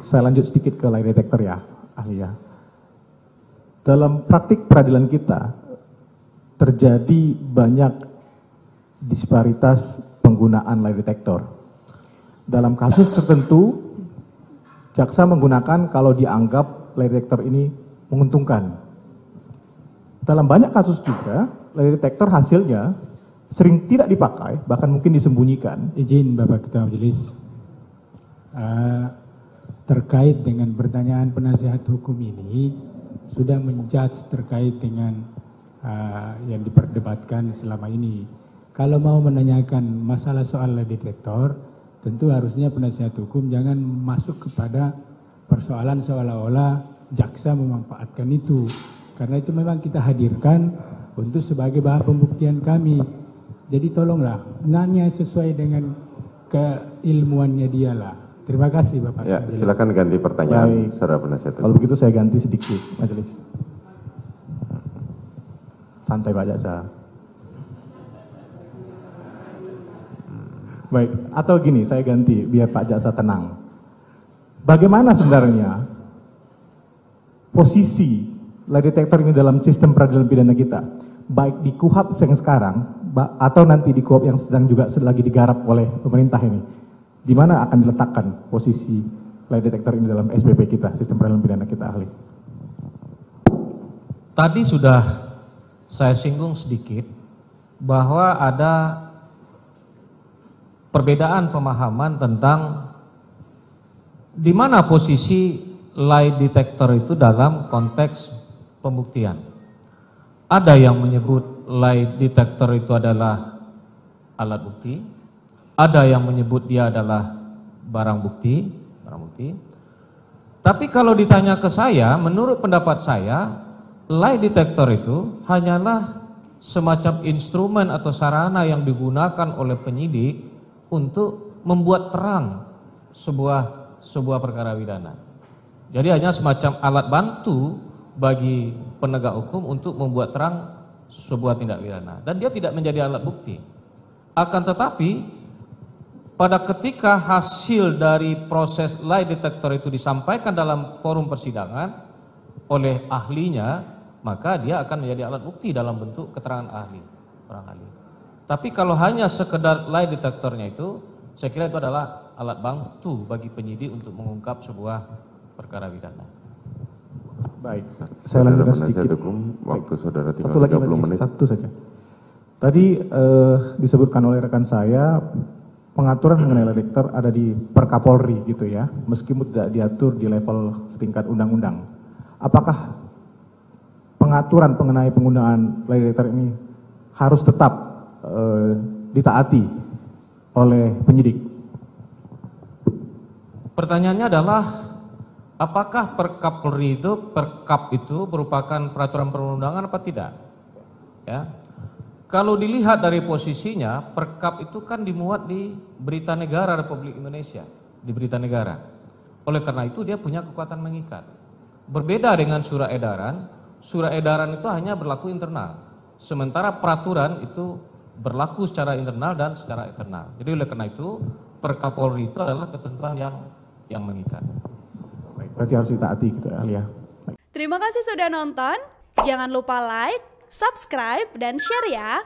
saya lanjut sedikit ke lie detector ya, ahli ya. Dalam praktik peradilan kita, terjadi banyak disparitas penggunaan lie detector. Dalam kasus tertentu, jaksa menggunakan kalau dianggap lie detector ini menguntungkan. Dalam banyak kasus juga, lie detector hasilnya sering tidak dipakai, bahkan mungkin disembunyikan. Izin Bapak Ketua Majelis, terkait dengan pertanyaan penasihat hukum ini, sudah menjudge terkait dengan yang diperdebatkan selama ini. Kalau mau menanyakan masalah soal lie detector, tentu harusnya penasihat hukum jangan masuk kepada persoalan seolah-olah jaksa memanfaatkan itu. Karena itu memang kita hadirkan untuk sebagai bahan pembuktian kami. Jadi tolonglah, nanya sesuai dengan keilmuannya dialah. Terima kasih Bapak. Ya, silakan ganti pertanyaan, saudara penasihat hukum. Kalau begitu saya ganti sedikit, majelis. Santai Pak Jaksa. Baik, atau gini, saya ganti biar Pak Jaksa tenang. Bagaimana sebenarnya posisi lie detector ini dalam sistem peradilan pidana kita, baik di KUHP yang sekarang atau nanti di KUHP yang sedang juga lagi digarap oleh pemerintah ini, di mana akan diletakkan posisi lie detector ini dalam SPP kita, sistem peradilan pidana kita, ahli? Tadi sudah saya singgung sedikit bahwa ada perbedaan pemahaman tentang di mana posisi lie detector itu dalam konteks pembuktian. Ada yang menyebut lie detector itu adalah alat bukti, ada yang menyebut dia adalah barang bukti. Tapi kalau ditanya ke saya, menurut pendapat saya, lie detector itu hanyalah semacam instrumen atau sarana yang digunakan oleh penyidik untuk membuat terang sebuah perkara pidana. Jadi hanya semacam alat bantu bagi penegak hukum untuk membuat terang sebuah tindak pidana, dan dia tidak menjadi alat bukti. Akan tetapi pada ketika hasil dari proses lie detector itu disampaikan dalam forum persidangan oleh ahlinya, maka dia akan menjadi alat bukti dalam bentuk keterangan ahli, orang ahli. Tapi kalau hanya sekedar lie detectornya itu, saya kira itu adalah alat bantu bagi penyidik untuk mengungkap sebuah perkara pidana. Baik, saya lanjutkan sedikit. Waktu saudara tinggal satu lagi 30 menit. Satu saja. Tadi disebutkan oleh rekan saya, pengaturan mengenai lie detector ada di Perkapolri gitu ya, meskipun tidak diatur di level setingkat undang-undang. Apakah pengaturan mengenai penggunaan lie detector ini harus tetap ditaati oleh penyidik? Pertanyaannya adalah apakah Perkapolri itu, Perkap itu merupakan peraturan perundang-undangan apa tidak? Ya. Kalau dilihat dari posisinya, Perkap itu kan dimuat di Berita Negara Republik Indonesia, di Berita Negara. Oleh karena itu dia punya kekuatan mengikat. Berbeda dengan surat edaran itu hanya berlaku internal. Sementara peraturan itu berlaku secara internal dan secara eksternal. Jadi oleh karena itu Perkapolri itu adalah ketentuan yang mengikat. Baik, berarti harus ditaati gitu ya. Terima kasih sudah nonton. Jangan lupa like, subscribe, dan share ya.